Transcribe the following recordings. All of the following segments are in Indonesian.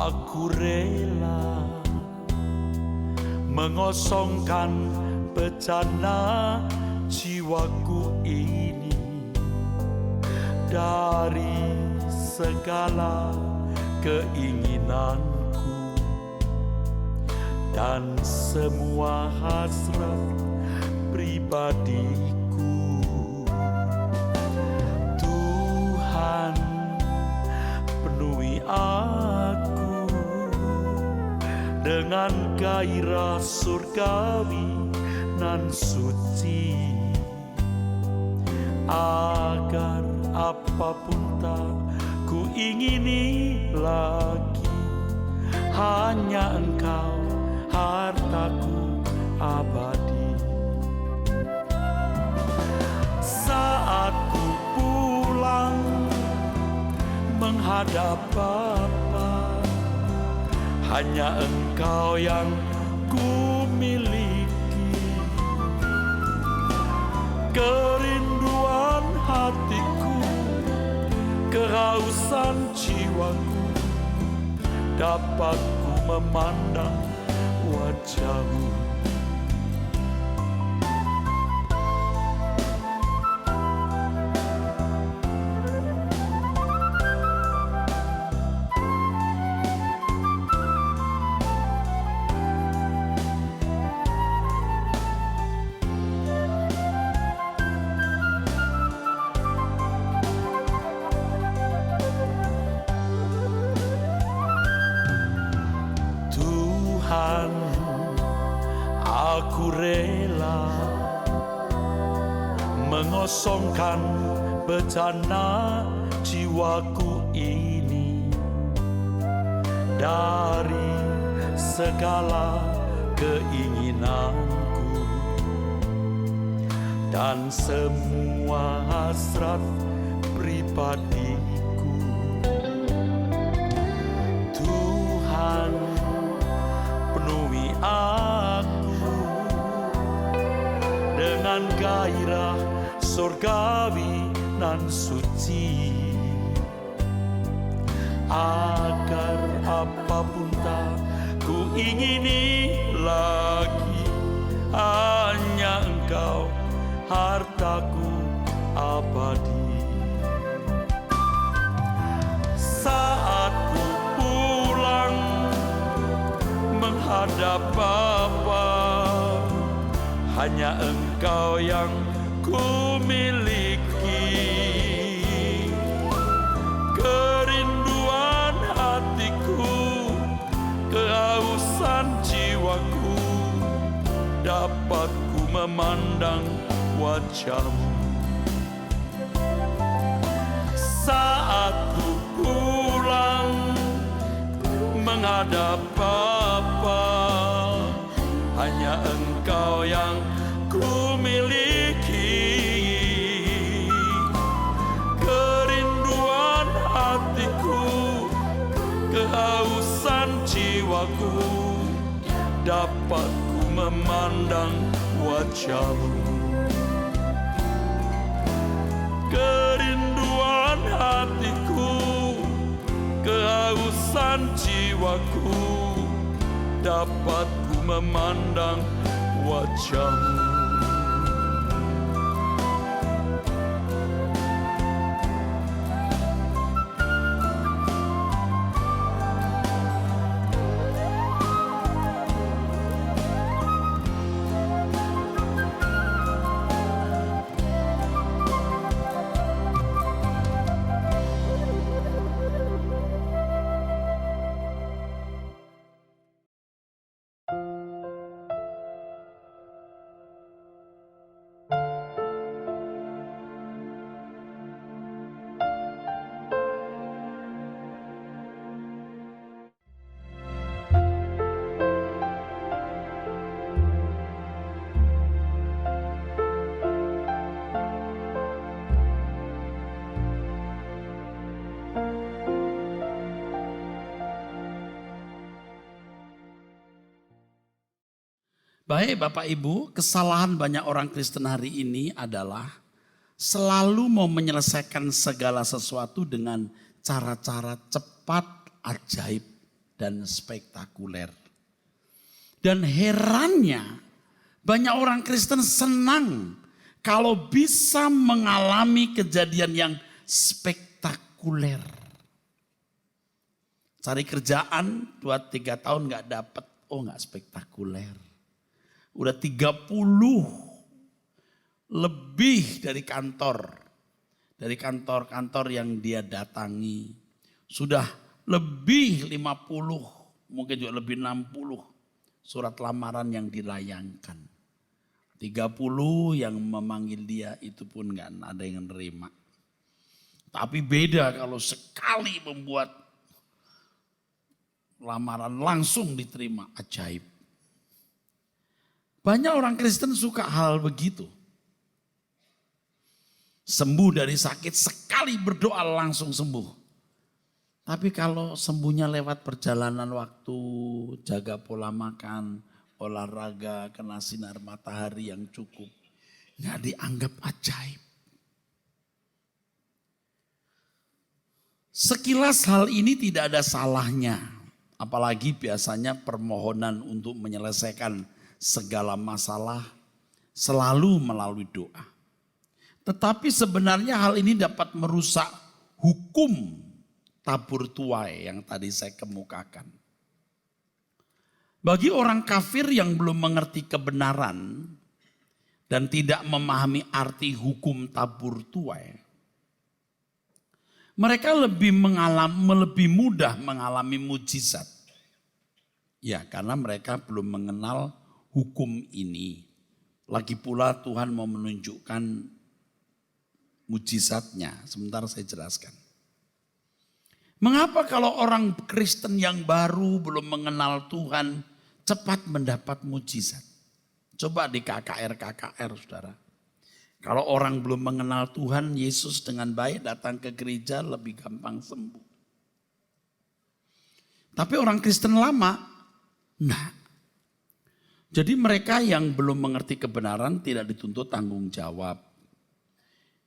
Aku rela mengosongkan bejana jiwaku ini dari segala keinginanku dan semua hasrat pribadiku. Tuhan, penuhi aku dengan gairah surgawi nan suci, agar apapun tak ku ingini lagi, hanya Engkau hartaku abadi. Saat ku pulang menghadap Bapa, hanya Engkau yang ku miliki. Kerinduan hatiku, kehausan jiwaku, dapat ku memandang wajah-Mu. Tuhan, aku rela mengosongkan bejana jiwaku ini dari segala keinginanku dan semua hasrat pribadiku. Tuhan, penuhi aku dengan gairah surgawi nan suci, agar apapun tak ku ingini lagi, hanya Engkau hartaku abadi. Saat ku pulang menghadap Bapa, hanya Engkau yang ku miliki. Kerinduan hatiku, kehausan jiwaku, dapat ku memandang wajah-Mu. Saat ku pulang menghadap Bapa, hanya Engkau yang ku miliki. Kerinduan hatiku, kehausan jiwaku, dapat ku memandang wajah-Mu. Kerinduan hatiku, kehausan jiwaku, dapat ku memandang wajah-Mu. Baik Bapak Ibu, kesalahan banyak orang Kristen hari ini adalah selalu mau menyelesaikan segala sesuatu dengan cara-cara cepat, ajaib, dan spektakuler. Dan herannya banyak orang Kristen senang kalau bisa mengalami kejadian yang spektakuler. Cari kerjaan 2-3 tahun gak dapet, oh gak spektakuler. Udah 30 lebih dari kantor-kantor yang dia datangi. Sudah lebih 50, mungkin juga lebih 60 surat lamaran yang dilayangkan. 30 yang memanggil dia itu pun gak ada yang nerima. Tapi beda kalau sekali membuat lamaran langsung diterima, ajaib. Banyak orang Kristen suka hal begitu. Sembuh dari sakit, sekali berdoa langsung sembuh. Tapi kalau sembuhnya lewat perjalanan waktu, jaga pola makan, olahraga, kena sinar matahari yang cukup, nggak dianggap ajaib. Sekilas hal ini tidak ada salahnya, apalagi biasanya permohonan untuk menyelesaikan segala masalah selalu melalui doa. Tetapi sebenarnya hal ini dapat merusak hukum tabur tuai yang tadi saya kemukakan. Bagi orang kafir yang belum mengerti kebenaran dan tidak memahami arti hukum tabur tuai, mereka lebih mudah mengalami mujizat. Ya, karena mereka belum mengenal hukum ini. Lagi pula Tuhan mau menunjukkan mujizatnya. Sebentar saya jelaskan. Mengapa kalau orang Kristen yang baru belum mengenal Tuhan cepat mendapat mujizat? Coba di KKR, saudara. Kalau orang belum mengenal Tuhan Yesus dengan baik datang ke gereja lebih gampang sembuh. Tapi orang Kristen lama, nah. Jadi mereka yang belum mengerti kebenaran tidak dituntut tanggung jawab.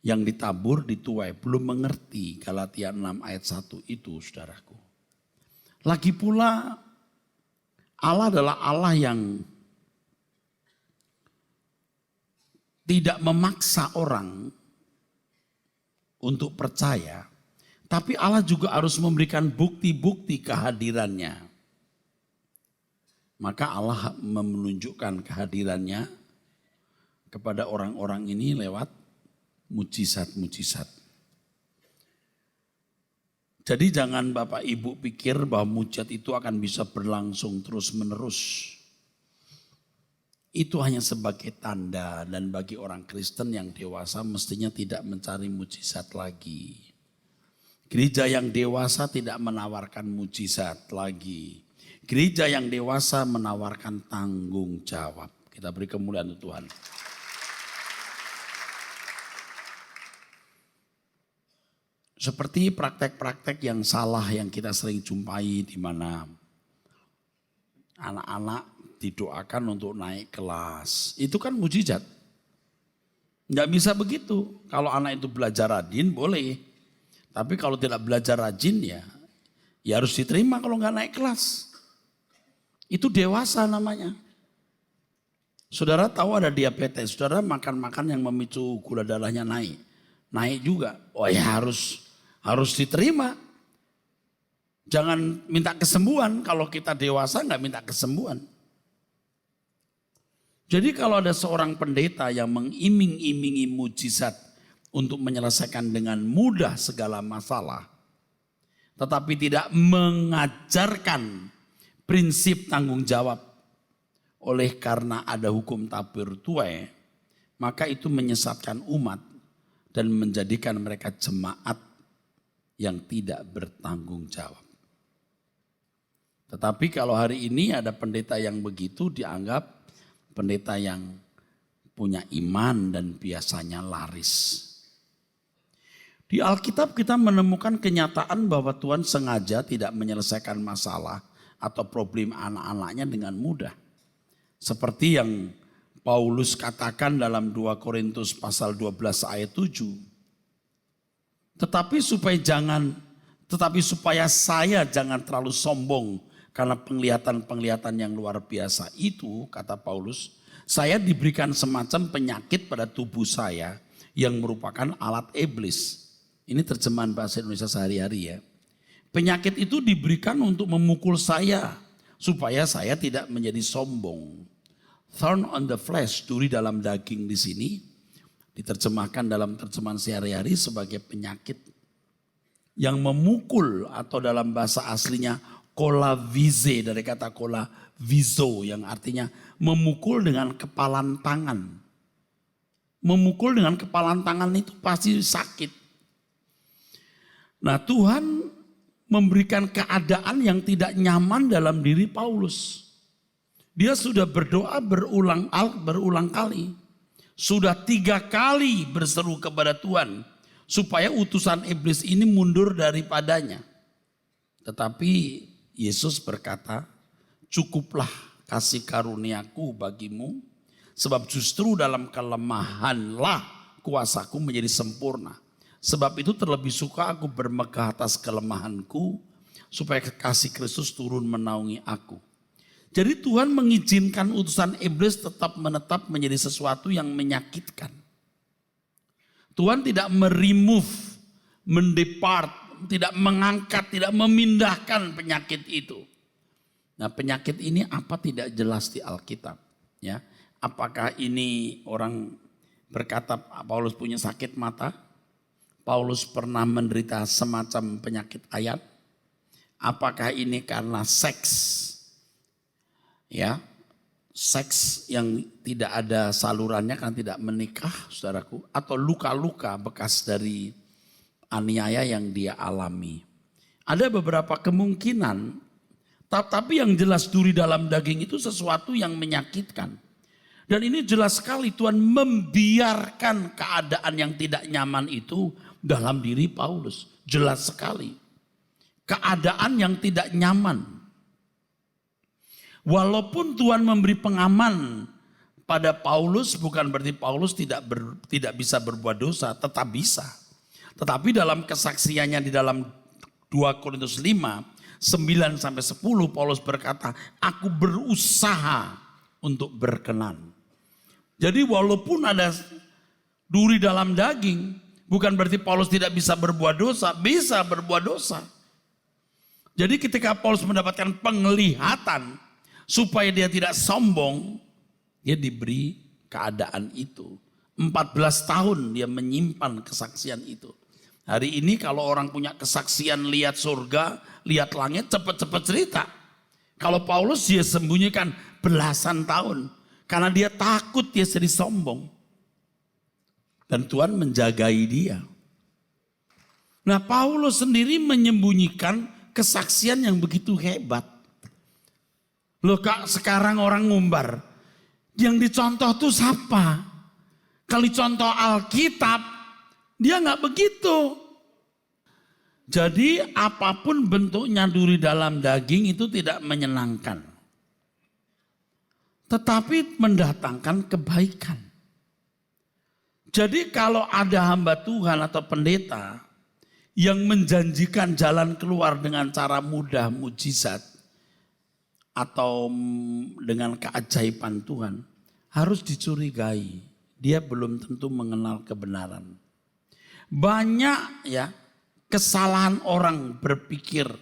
Yang ditabur dituai, belum mengerti Galatia 6 ayat 1 itu saudaraku. Lagi pula Allah adalah Allah yang tidak memaksa orang untuk percaya. Tapi Allah juga harus memberikan bukti-bukti kehadirannya. Maka Allah menunjukkan kehadirannya kepada orang-orang ini lewat mujizat-mujizat. Jadi jangan Bapak Ibu pikir bahwa mujizat itu akan bisa berlangsung terus-menerus. Itu hanya sebagai tanda, dan bagi orang Kristen yang dewasa mestinya tidak mencari mujizat lagi. Gereja yang dewasa tidak menawarkan mujizat lagi. Gereja yang dewasa menawarkan tanggung jawab. Kita beri kemuliaan untuk Tuhan. Seperti praktek-praktek yang salah yang kita sering jumpai, di mana anak-anak didoakan untuk naik kelas. Itu kan mujizat. Nggak bisa begitu. Kalau anak itu belajar rajin boleh. Tapi kalau tidak belajar rajin ya harus diterima kalau nggak naik kelas. Itu dewasa namanya. Saudara tahu ada diabetes, saudara makan-makan yang memicu gula darahnya naik. Naik juga. Oh ya harus diterima. Jangan minta kesembuhan, kalau kita dewasa nggak minta kesembuhan. Jadi kalau ada seorang pendeta yang mengiming-imingi mujizat untuk menyelesaikan dengan mudah segala masalah, tetapi tidak mengajarkan prinsip tanggung jawab oleh karena ada hukum tabur tuai, maka itu menyesatkan umat dan menjadikan mereka jemaat yang tidak bertanggung jawab. Tetapi kalau hari ini ada pendeta yang begitu, dianggap pendeta yang punya iman dan biasanya laris. Di Alkitab kita menemukan kenyataan bahwa Tuhan sengaja tidak menyelesaikan masalah atau problem anak-anaknya dengan mudah. Seperti yang Paulus katakan dalam 2 Korintus pasal 12 ayat 7. Tetapi supaya saya jangan terlalu sombong Karena penglihatan-penglihatan yang luar biasa itu, kata Paulus, saya diberikan semacam penyakit pada tubuh saya yang merupakan alat iblis. Ini terjemahan bahasa Indonesia sehari-hari ya. Penyakit itu diberikan untuk memukul saya supaya saya tidak menjadi sombong. Thorn on the flesh, duri dalam daging di sini diterjemahkan dalam terjemahan sehari-hari sebagai penyakit yang memukul, atau dalam bahasa aslinya kolavize, dari kata kolavizo yang artinya memukul dengan kepalan tangan. Memukul dengan kepalan tangan itu pasti sakit. Nah, Tuhan memberikan keadaan yang tidak nyaman dalam diri Paulus. Dia sudah berdoa berulang kali. Sudah 3 kali berseru kepada Tuhan supaya utusan iblis ini mundur daripadanya. Tetapi Yesus berkata, cukuplah kasih karuniaku bagimu, sebab justru dalam kelemahanlah kuasaku menjadi sempurna. Sebab itu terlebih suka aku bermegah atas kelemahanku, supaya kasih Kristus turun menaungi aku. Jadi Tuhan mengizinkan utusan iblis tetap menetap menjadi sesuatu yang menyakitkan. Tuhan tidak meremove, mendepart, tidak mengangkat, tidak memindahkan penyakit itu. Nah, penyakit ini apa tidak jelas di Alkitab. Ya, apakah ini orang berkata Paulus punya sakit mata? Paulus pernah menderita semacam penyakit ayat? Apakah ini karena seks? Ya, seks yang tidak ada salurannya kan tidak menikah, saudaraku, atau luka-luka bekas dari aniaya yang dia alami. Ada beberapa kemungkinan, tapi yang jelas duri dalam daging itu sesuatu yang menyakitkan. Dan ini jelas sekali Tuhan membiarkan keadaan yang tidak nyaman itu dalam diri Paulus. Jelas sekali. Keadaan yang tidak nyaman. Walaupun Tuhan memberi pengaman pada Paulus, bukan berarti Paulus tidak bisa berbuat dosa, tetap bisa. Tetapi dalam kesaksiannya di dalam 2 Korintus 5, 9-10 Paulus berkata, aku berusaha untuk berkenan. Jadi walaupun ada duri dalam daging, bukan berarti Paulus tidak bisa berbuat dosa, bisa berbuat dosa. Jadi ketika Paulus mendapatkan penglihatan, supaya dia tidak sombong, dia diberi keadaan itu. 14 tahun dia menyimpan kesaksian itu. Hari ini kalau orang punya kesaksian lihat surga, lihat langit, cepat-cepat cerita. Kalau Paulus dia sembunyikan belasan tahun. Karena dia takut dia jadi sombong. Dan Tuhan menjagai dia. Nah, Paulus sendiri menyembunyikan kesaksian yang begitu hebat. Loh kak, sekarang orang ngumbar. Yang dicontoh tuh siapa? Kalau contoh Alkitab, dia nggak begitu. Jadi apapun bentuknya duri dalam daging itu tidak menyenangkan. Tetapi mendatangkan kebaikan. Jadi kalau ada hamba Tuhan atau pendeta yang menjanjikan jalan keluar dengan cara mudah, mujizat, atau dengan keajaiban Tuhan, harus dicurigai. Dia belum tentu mengenal kebenaran. Banyak ya kesalahan orang berpikir.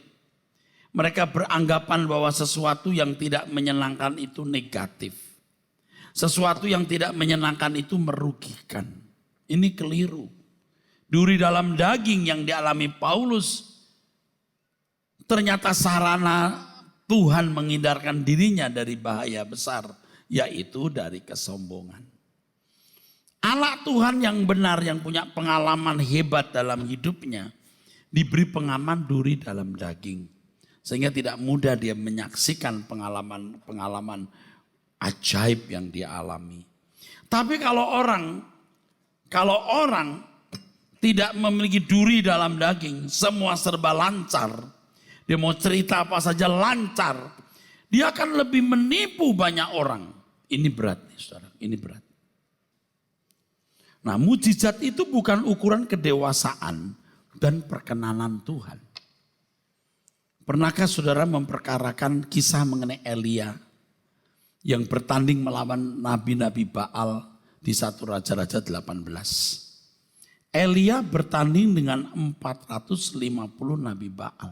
Mereka beranggapan bahwa sesuatu yang tidak menyenangkan itu negatif. Sesuatu yang tidak menyenangkan itu merugikan. Ini keliru. Duri dalam daging yang dialami Paulus ternyata sarana Tuhan menghindarkan dirinya dari bahaya besar, yaitu dari kesombongan. Anak Tuhan yang benar, yang punya pengalaman hebat dalam hidupnya, diberi pengaman duri dalam daging. Sehingga tidak mudah dia menyaksikan pengalaman ajaib yang dia alami. Tapi kalau orang tidak memiliki duri dalam daging, semua serba lancar, dia mau cerita apa saja lancar, dia akan lebih menipu banyak orang. Ini berat nih saudara, ini berat. Nah, mujizat itu bukan ukuran kedewasaan dan perkenanan Tuhan. Pernahkah saudara memperkarakan kisah mengenai Elia yang bertanding melawan nabi-nabi Baal di 1 Raja-Raja 18? Elia bertanding dengan 450 nabi Baal.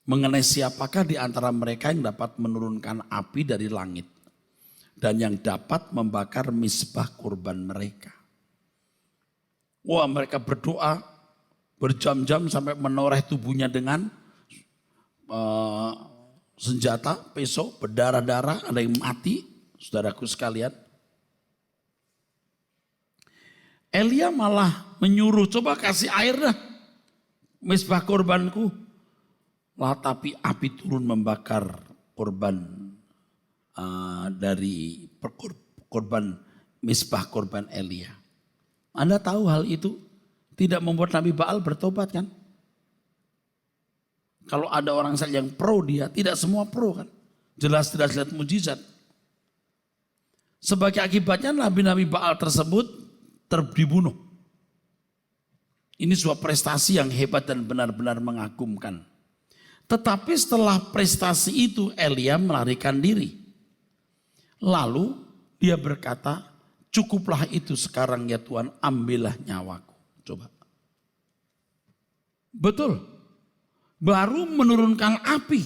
Mengenai siapakah di antara mereka yang dapat menurunkan api dari langit dan yang dapat membakar misbah kurban mereka. Wah, mereka berdoa berjam-jam sampai menoreh tubuhnya dengan senjata, pisau, berdarah-darah, ada yang mati, saudaraku sekalian. Elia malah menyuruh, coba kasih air dah, misbah korbanku. Lah tapi api turun membakar korban dari korban misbah korban Elia. Anda tahu hal itu tidak membuat Nabi Baal bertobat kan? Kalau ada orang yang pro dia, tidak semua pro kan? Jelas-jelas lihat mujizat. Sebagai akibatnya nabi-nabi Baal tersebut dibunuh. Ini sebuah prestasi yang hebat dan benar-benar mengagumkan. Tetapi setelah prestasi itu Elia melarikan diri. Lalu dia berkata, cukuplah itu sekarang ya Tuhan, ambillah nyawaku. Coba. Betul. Baru menurunkan api.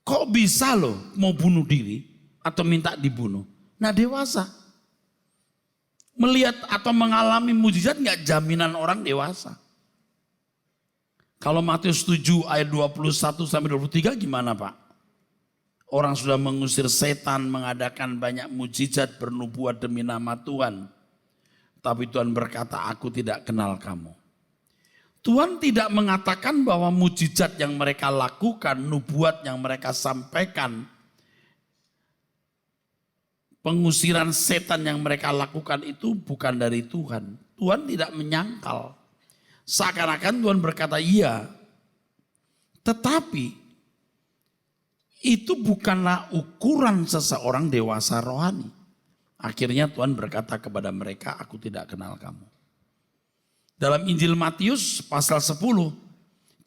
Kok bisa loh mau bunuh diri atau minta dibunuh? Nah dewasa. Melihat atau mengalami mujizat nggak jaminan orang dewasa. Kalau Matius 7 ayat 21 sampai 23 gimana Pak? Orang sudah mengusir setan, mengadakan banyak mujizat, bernubuat demi nama Tuhan. Tapi Tuhan berkata, aku tidak kenal kamu. Tuhan tidak mengatakan bahwa mujizat yang mereka lakukan, nubuat yang mereka sampaikan, pengusiran setan yang mereka lakukan itu bukan dari Tuhan. Tuhan tidak menyangkal. Seakan-akan Tuhan berkata iya. Tetapi itu bukanlah ukuran seseorang dewasa rohani. Akhirnya Tuhan berkata kepada mereka, aku tidak kenal kamu. Dalam Injil Matius pasal 10,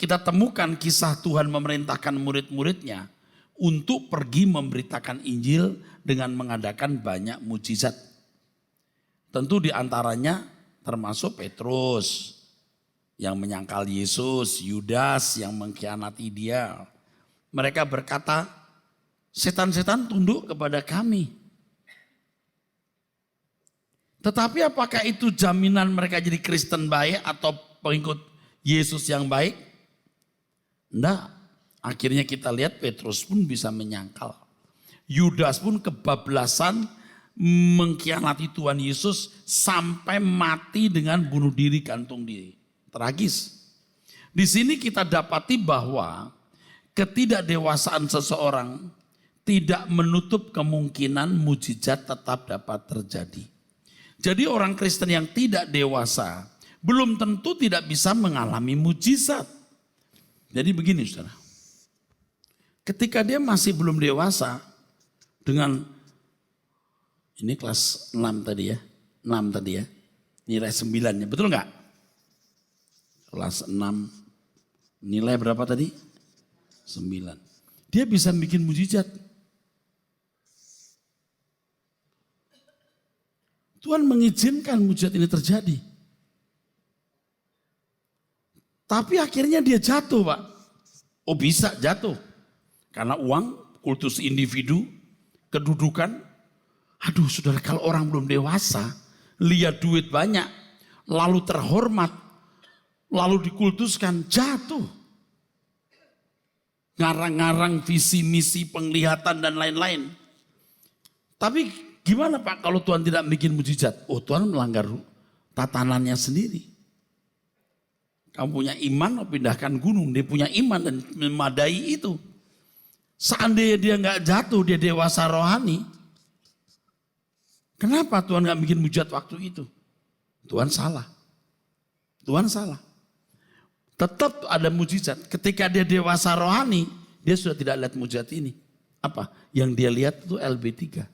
kita temukan kisah Tuhan memerintahkan murid-muridnya untuk pergi memberitakan Injil dengan mengadakan banyak mujizat. Tentu diantaranya termasuk Petrus yang menyangkal Yesus, Yudas yang mengkhianati dia. Mereka berkata, setan-setan tunduk kepada kami. Tetapi apakah itu jaminan mereka jadi Kristen baik atau pengikut Yesus yang baik? Enggak. Akhirnya kita lihat Petrus pun bisa menyangkal. Yudas pun kebablasan mengkhianati Tuhan Yesus sampai mati dengan bunuh diri, gantung diri. Tragis. Di sini kita dapati bahwa ketidakdewasaan seseorang tidak menutup kemungkinan mujizat tetap dapat terjadi. Jadi orang Kristen yang tidak dewasa belum tentu tidak bisa mengalami mujizat. Jadi begini saudara. Ketika dia masih belum dewasa dengan ini kelas 6 tadi ya. 6 tadi ya. Nilai 9-nya. Betul enggak? Kelas 6 nilai berapa tadi? 9. Dia bisa bikin mujizat. Tuhan mengizinkan mujizat ini terjadi. Tapi akhirnya dia jatuh Pak. Oh bisa jatuh. Karena uang, kultus individu, kedudukan. Aduh saudara, kalau orang belum dewasa, lihat duit banyak, lalu terhormat, lalu dikultuskan, jatuh. Ngarang-ngarang visi misi penglihatan dan lain-lain. Tapi gimana Pak kalau Tuhan tidak bikin mujizat? Oh Tuhan melanggar tatanannya sendiri. Kamu punya iman, pindahkan gunung. Dia punya iman dan memadai itu. Seandainya dia nggak jatuh, dia dewasa rohani. Kenapa Tuhan nggak bikin mujizat waktu itu? Tuhan salah. Tuhan salah. Tetap ada mujizat. Ketika dia dewasa rohani, dia sudah tidak lihat mujizat ini. Apa? Yang dia lihat itu LB3.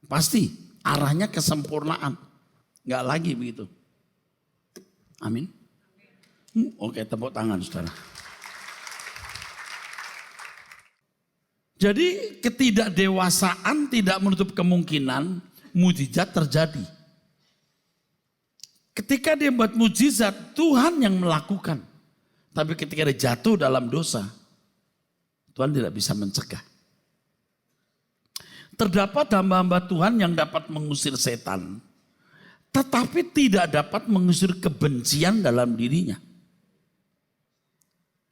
Pasti arahnya kesempurnaan. Enggak lagi begitu. Amin. Oke, tepuk tangan saudara. Jadi ketidakdewasaan tidak menutup kemungkinan mujizat terjadi. Ketika dia buat mujizat, Tuhan yang melakukan. Tapi ketika dia jatuh dalam dosa, Tuhan tidak bisa mencegah. Terdapat hamba-hamba Tuhan yang dapat mengusir setan, tetapi tidak dapat mengusir kebencian dalam dirinya.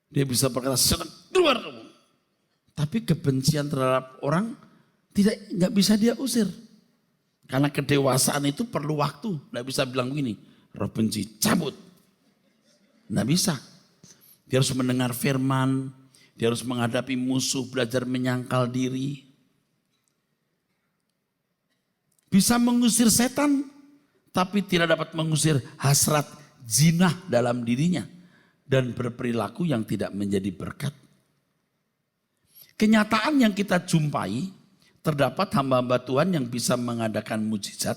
Dia bisa berkata, setan keluar. Tapi kebencian terhadap orang nggak bisa dia usir. Karena kedewasaan itu perlu waktu. Nggak bisa bilang begini, roh benci cabut. Nggak bisa. Dia harus mendengar firman, dia harus menghadapi musuh, belajar menyangkal diri. Bisa mengusir setan, tapi tidak dapat mengusir hasrat zina dalam dirinya. Dan berperilaku yang tidak menjadi berkat. Kenyataan yang kita jumpai, terdapat hamba-hamba Tuhan yang bisa mengadakan mujizat,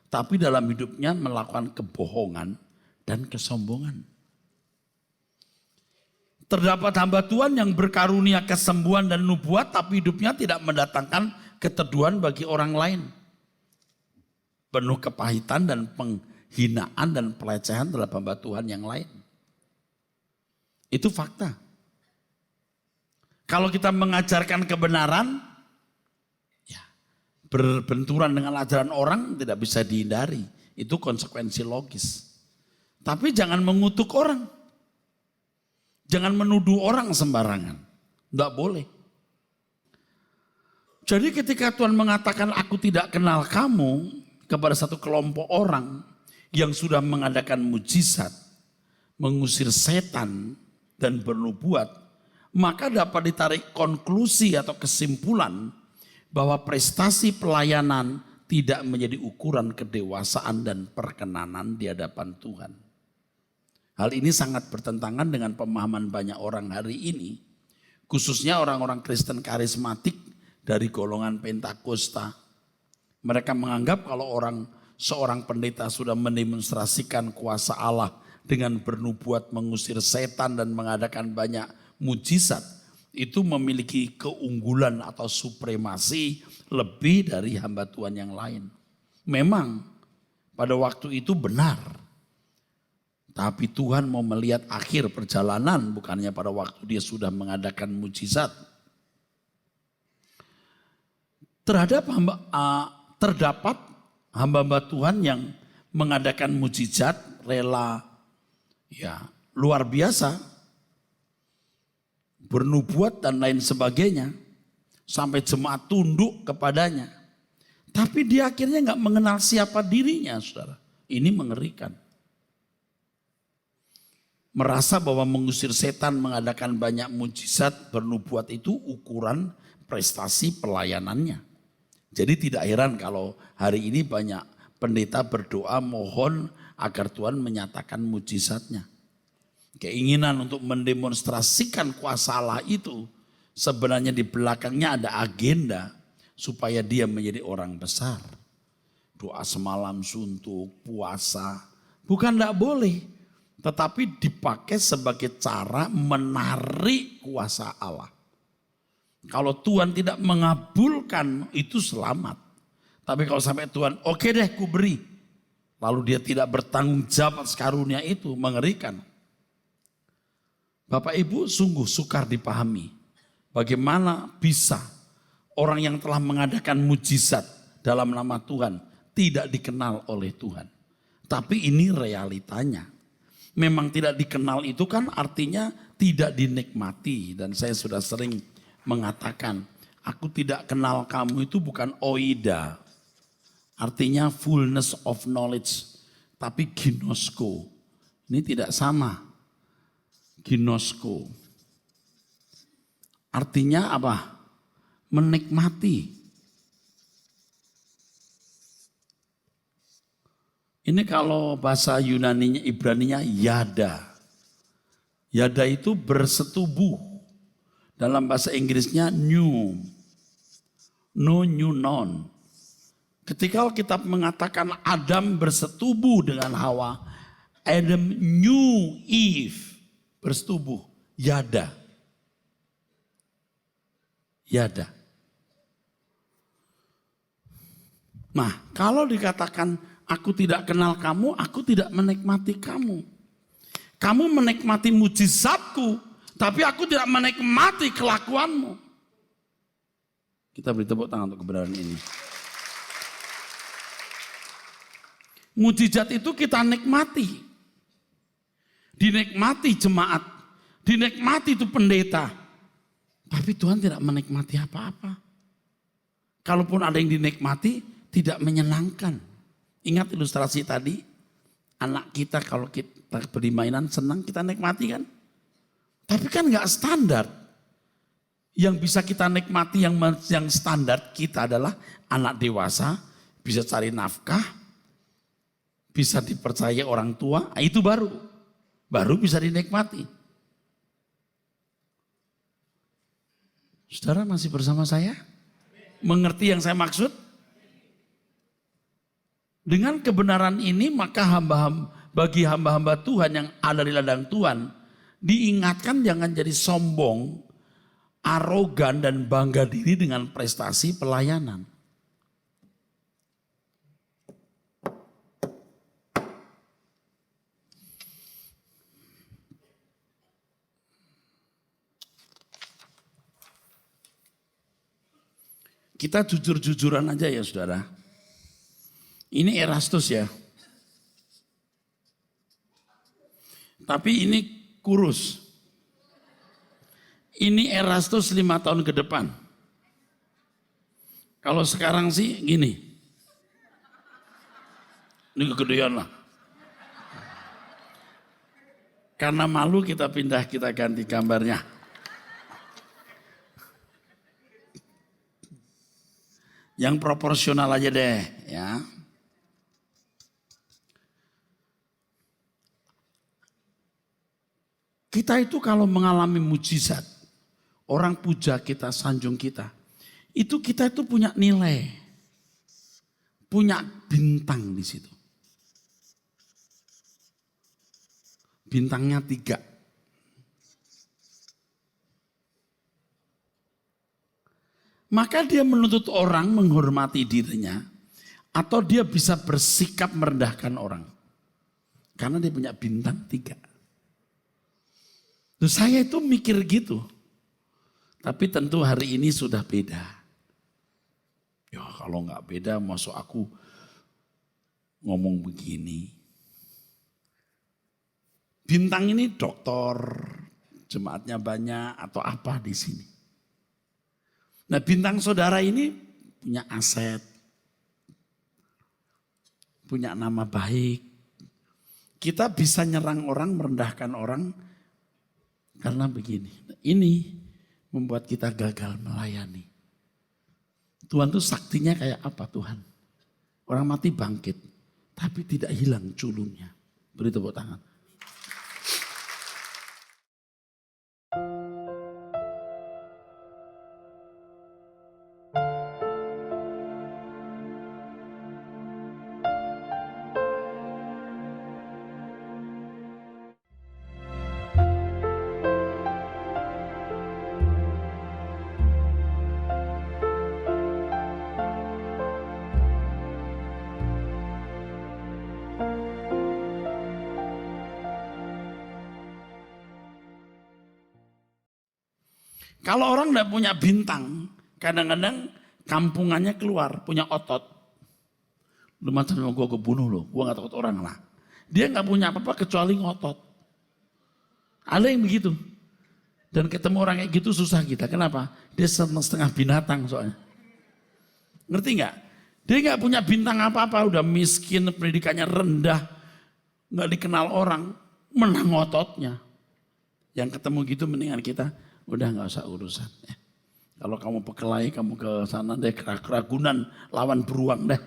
tapi dalam hidupnya melakukan kebohongan dan kesombongan. Terdapat hamba Tuhan yang berkarunia kesembuhan dan nubuat, tapi hidupnya tidak mendatangkan keteduhan bagi orang lain. Penuh kepahitan dan penghinaan dan pelecehan terhadap hamba Tuhan yang lain. Itu fakta. Kalau kita mengajarkan kebenaran, ya, berbenturan dengan ajaran orang tidak bisa dihindari. Itu konsekuensi logis. Tapi jangan mengutuk orang. Jangan menuduh orang sembarangan. Tidak boleh. Jadi ketika Tuhan mengatakan aku tidak kenal kamu kepada satu kelompok orang yang sudah mengadakan mujizat, mengusir setan dan bernubuat, maka dapat ditarik konklusi atau kesimpulan bahwa prestasi pelayanan tidak menjadi ukuran kedewasaan dan perkenanan di hadapan Tuhan. Hal ini sangat bertentangan dengan pemahaman banyak orang hari ini, khususnya orang-orang Kristen karismatik dari golongan Pentakosta. Mereka menganggap kalau seorang pendeta sudah mendemonstrasikan kuasa Allah dengan bernubuat, mengusir setan dan mengadakan banyak mujizat, itu memiliki keunggulan atau supremasi lebih dari hamba Tuhan yang lain. Memang pada waktu itu benar. Tapi Tuhan mau melihat akhir perjalanan, bukannya pada waktu dia sudah mengadakan mujizat. Terdapat hamba-hamba Tuhan yang mengadakan mujizat rela, ya luar biasa, bernubuat dan lain sebagainya, sampai jemaat tunduk kepadanya. Tapi dia akhirnya nggak mengenal siapa dirinya, saudara. Ini mengerikan. Merasa bahwa mengusir setan, mengadakan banyak mujizat, bernubuat itu ukuran prestasi pelayanannya. Jadi tidak heran kalau hari ini banyak pendeta berdoa mohon agar Tuhan menyatakan mujizatnya. Keinginan untuk mendemonstrasikan kuasa Allah itu sebenarnya di belakangnya ada agenda supaya dia menjadi orang besar. Doa semalam suntuk, puasa, bukan tidak boleh. Tetapi dipakai sebagai cara menarik kuasa Allah. Kalau Tuhan tidak mengabulkan itu selamat. Tapi kalau sampai Tuhan oke deh ku beri. Lalu dia tidak bertanggung jawab atas karunia itu, mengerikan. Bapak Ibu sungguh sukar dipahami bagaimana bisa orang yang telah mengadakan mujizat dalam nama Tuhan tidak dikenal oleh Tuhan. Tapi ini realitanya. Memang tidak dikenal itu kan artinya tidak dinikmati. Dan saya sudah sering mengatakan, aku tidak kenal kamu itu bukan oida. Artinya fullness of knowledge. Tapi ginosko. Ini tidak sama. Ginosko. Artinya apa? Menikmati. Ini kalau bahasa Yunaninya, Ibraninya yada. Yada itu bersetubuh. Dalam bahasa Inggrisnya new. No, new, non. Ketika Alkitab mengatakan Adam bersetubuh dengan Hawa, Adam knew Eve. bersetubuh, yada. Yada. Nah, kalau dikatakan aku tidak kenal kamu, aku tidak menikmati kamu. Kamu menikmati mujizatku, tapi aku tidak menikmati kelakuanmu. Kita beri tepuk tangan untuk kebenaran ini. Mujizat itu kita nikmati. Dinikmati jemaat, dinikmati itu pendeta. Tapi Tuhan tidak menikmati apa-apa. Kalaupun ada yang dinikmati, tidak menyenangkan. Ingat ilustrasi tadi, anak kita kalau kita beri mainan senang kita nikmati kan. Tapi kan gak standar. Yang bisa kita nikmati yang standar kita adalah anak dewasa, bisa cari nafkah, bisa dipercaya orang tua, nah itu baru bisa dinikmati. Saudara masih bersama saya? Mengerti yang saya maksud? Dengan kebenaran ini maka bagi hamba-hamba Tuhan yang ada di ladang Tuhan, diingatkan jangan jadi sombong, arogan dan bangga diri dengan prestasi pelayanan. Kita jujur-jujuran aja ya saudara. Ini Erastus ya. Tapi ini kurus. Ini Erastus 5 tahun ke depan. Kalau sekarang sih gini. Ini kegedean lah. Karena malu kita ganti gambarnya. Yang proporsional aja deh ya. Kita itu kalau mengalami mujizat, orang puja kita, sanjung kita, itu kita itu punya nilai, punya bintang di situ. Bintangnya 3. Maka dia menuntut orang menghormati dirinya, atau dia bisa bersikap merendahkan orang. Karena dia punya bintang 3. Loh, saya itu mikir gitu. Tapi tentu hari ini sudah beda. Ya kalau nggak beda masuk aku ngomong begini. Bintang ini dokter, jemaatnya banyak atau apa di sini. Nah bintang saudara ini punya aset, punya nama baik. Kita bisa nyerang orang, merendahkan orang karena begini. Ini membuat kita gagal melayani. Tuhan tuh saktinya kayak apa Tuhan? Orang mati bangkit, tapi tidak hilang culunnya. Beri tepuk tangan. Kalau orang tidak punya bintang, kadang-kadang kampungannya keluar, punya otot. Lu macam gue kebunuh lo, gue gak takut orang lah. Dia gak punya apa-apa kecuali ngotot. Ada yang begitu. Dan ketemu orang kayak gitu susah kita, kenapa? Dia setengah binatang soalnya. Ngerti gak? Dia gak punya bintang apa-apa, udah miskin, pendidikannya rendah. Gak dikenal orang, menang ototnya. Yang ketemu gitu mendingan kita, udah gak usah urusan. Ya. Kalau kamu berkelahi, kamu ke sana deh, keragunan, lawan beruang deh.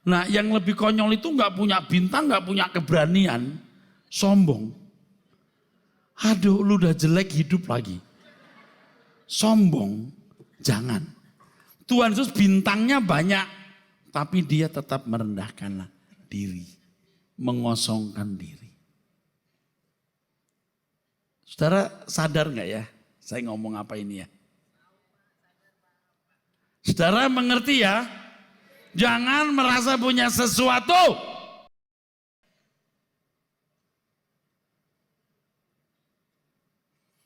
Nah yang lebih konyol itu gak punya bintang, gak punya keberanian, sombong. Aduh lu udah jelek hidup lagi. Sombong, jangan. Tuhan Yesus bintangnya banyak, tapi dia tetap merendahkan diri. mengosongkan diri. Saudara sadar nggak ya? Saya ngomong apa ini ya? Saudara mengerti ya? Jangan merasa punya sesuatu.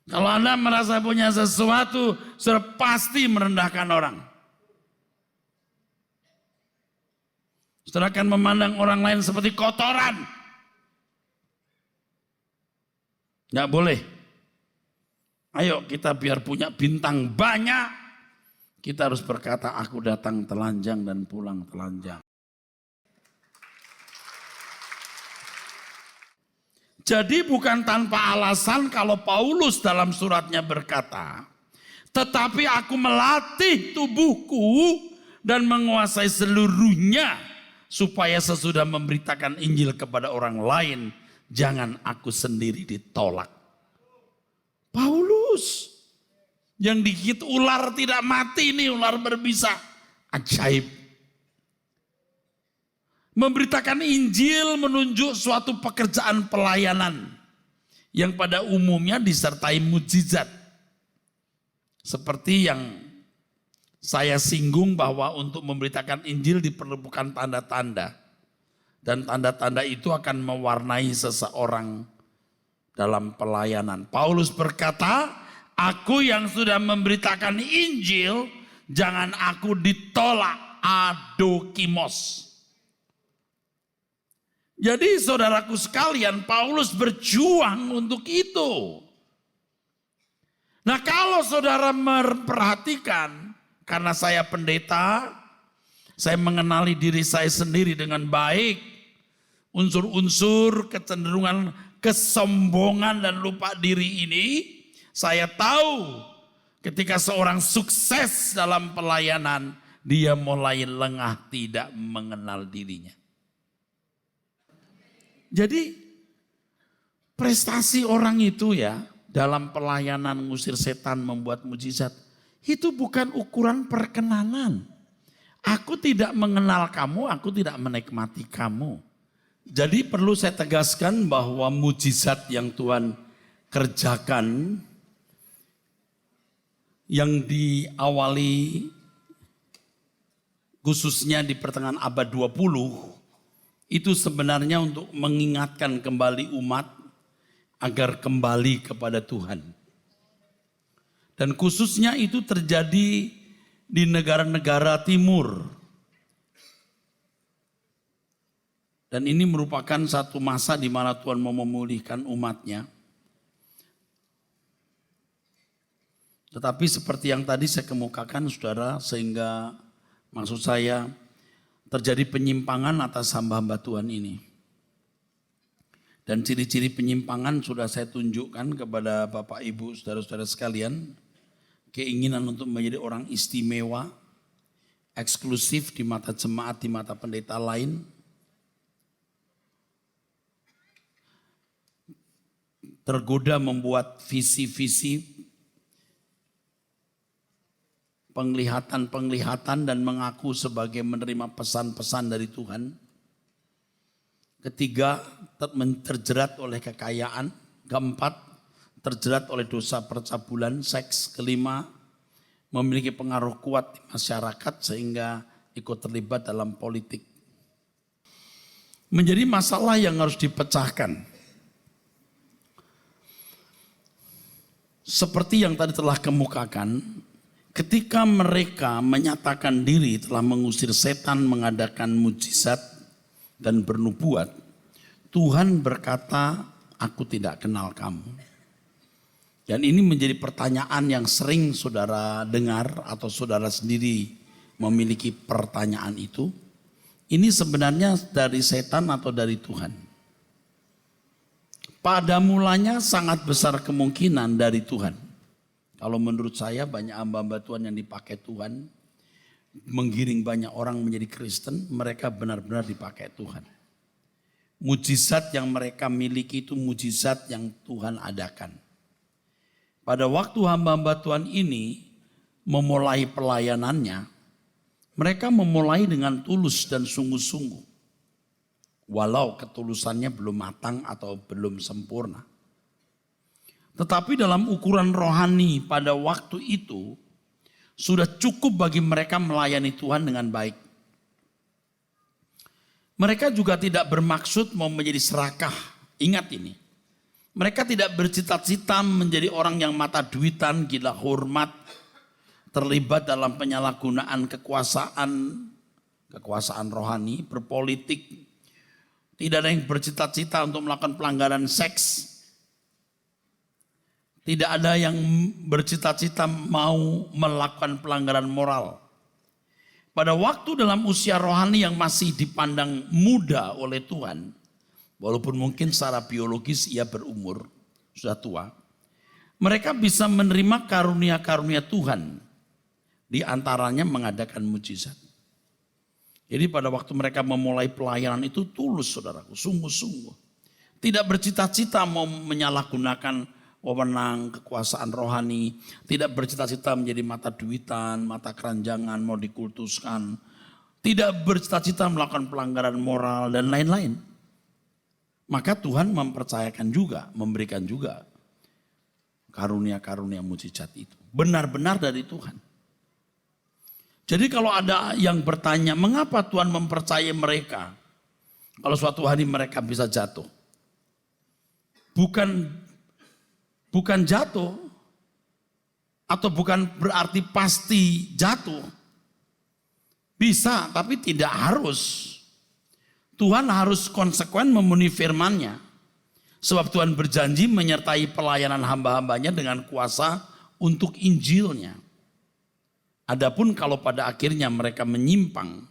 Kalau Anda merasa punya sesuatu, saudara pasti merendahkan orang. Saudara akan memandang orang lain seperti kotoran. Nggak boleh. Ayo kita biar punya bintang banyak. Kita harus berkata, aku datang telanjang dan pulang telanjang. Jadi bukan tanpa alasan kalau Paulus dalam suratnya berkata, tetapi aku melatih tubuhku dan menguasai seluruhnya, supaya sesudah memberitakan Injil kepada orang lain, jangan aku sendiri ditolak. Paulus yang digigit ular tidak mati, ini ular berbisa. Ajaib. Memberitakan Injil menunjuk suatu pekerjaan pelayanan yang pada umumnya disertai mujizat. Seperti yang saya singgung bahwa untuk memberitakan Injil diperlukan tanda-tanda. Dan tanda-tanda itu akan mewarnai seseorang dalam pelayanan. Paulus berkata, aku yang sudah memberitakan Injil, jangan aku ditolak, adokimos. Jadi saudaraku sekalian, Paulus berjuang untuk itu. Nah kalau saudara memperhatikan, karena saya pendeta, saya mengenali diri saya sendiri dengan baik. Unsur-unsur kecenderungan kesombongan dan lupa diri ini, saya tahu ketika seorang sukses dalam pelayanan, dia mulai lengah tidak mengenal dirinya. Jadi prestasi orang itu ya dalam pelayanan ngusir setan, membuat mujizat, itu bukan ukuran perkenanan. Aku tidak mengenal kamu, aku tidak menikmati kamu. Jadi perlu saya tegaskan bahwa mujizat yang Tuhan kerjakan, yang diawali khususnya di pertengahan abad 20, itu sebenarnya untuk mengingatkan kembali umat agar kembali kepada Tuhan. Dan khususnya itu terjadi di negara-negara timur. Dan ini merupakan satu masa di mana Tuhan mau memulihkan umatnya. Tetapi seperti yang tadi saya kemukakan saudara, sehingga maksud saya terjadi penyimpangan atas hamba-hamba Tuhan ini. Dan ciri-ciri penyimpangan sudah saya tunjukkan kepada Bapak Ibu saudara-saudara sekalian. Keinginan untuk menjadi orang istimewa, eksklusif di mata jemaat, di mata pendeta lain. Tergoda membuat visi-visi, penglihatan-penglihatan dan mengaku sebagai menerima pesan-pesan dari Tuhan. Ketiga, terjerat oleh kekayaan. Keempat, terjerat oleh dosa percabulan, seks. Kelima, memiliki pengaruh kuat di masyarakat sehingga ikut terlibat dalam politik. Menjadi masalah yang harus dipecahkan. Seperti yang tadi telah kemukakan, ketika mereka menyatakan diri telah mengusir setan, mengadakan mujizat dan bernubuat, Tuhan berkata, aku tidak kenal kamu. Dan ini menjadi pertanyaan yang sering saudara dengar atau saudara sendiri memiliki pertanyaan itu. Ini sebenarnya dari setan atau dari Tuhan? Pada mulanya sangat besar kemungkinan dari Tuhan. Kalau menurut saya banyak hamba-hamba Tuhan yang dipakai Tuhan, menggiring banyak orang menjadi Kristen, mereka benar-benar dipakai Tuhan. Mujizat yang mereka miliki itu mujizat yang Tuhan adakan. Pada waktu hamba-hamba Tuhan ini memulai pelayanannya, mereka memulai dengan tulus dan sungguh-sungguh. walau ketulusannya belum matang atau belum sempurna. Tetapi dalam ukuran rohani pada waktu itu sudah cukup bagi mereka melayani Tuhan dengan baik. Mereka juga tidak bermaksud mau menjadi serakah. Ingat ini. Mereka tidak bercita-cita menjadi orang yang mata duitan, gila hormat, terlibat dalam penyalahgunaan kekuasaan rohani, berpolitik. Tidak ada yang bercita-cita untuk melakukan pelanggaran seks. Tidak ada yang bercita-cita mau melakukan pelanggaran moral. Pada waktu dalam usia rohani yang masih dipandang muda oleh Tuhan, walaupun mungkin secara biologis ia berumur, sudah tua, mereka bisa menerima karunia-karunia Tuhan. Di antaranya mengadakan mujizat. Jadi pada waktu mereka memulai pelayanan itu tulus, saudaraku, sungguh-sungguh. Tidak bercita-cita mau menyalahgunakan wewenang kekuasaan rohani. Tidak bercita-cita menjadi mata duitan, mata keranjangan, mau dikultuskan. Tidak bercita-cita melakukan pelanggaran moral dan lain-lain. Maka Tuhan mempercayakan juga, memberikan juga karunia-karunia mujizat itu. Benar-benar dari Tuhan. Jadi kalau ada yang bertanya, mengapa Tuhan mempercayai mereka? Kalau suatu hari mereka bisa jatuh. Bukan jatuh. Atau bukan berarti pasti jatuh. Bisa, tapi tidak harus. Tuhan harus konsekuen memenuhi firman-Nya. Sebab Tuhan berjanji menyertai pelayanan hamba-hambanya dengan kuasa untuk Injil-Nya. Adapun kalau pada akhirnya mereka menyimpang,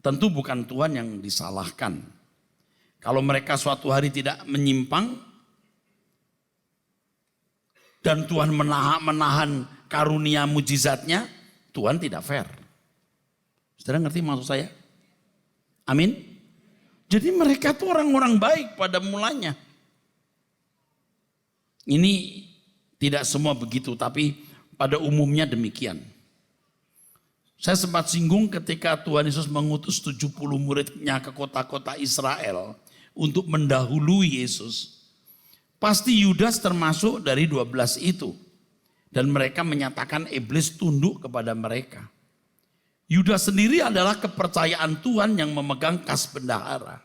tentu bukan Tuhan yang disalahkan. Kalau mereka suatu hari tidak menyimpang, dan Tuhan menahan karunia mujizatnya, Tuhan tidak fair. Saudara ngerti maksud saya? Amin. Jadi mereka tuh orang-orang baik pada mulanya. Ini tidak semua begitu, tapi pada umumnya demikian. Saya sempat singgung ketika Tuhan Yesus mengutus 70 muridnya ke kota-kota Israel untuk mendahului Yesus. Pasti Yudas termasuk dari 12 itu. Dan mereka menyatakan iblis tunduk kepada mereka. Yudas sendiri adalah kepercayaan Tuhan yang memegang kas bendahara.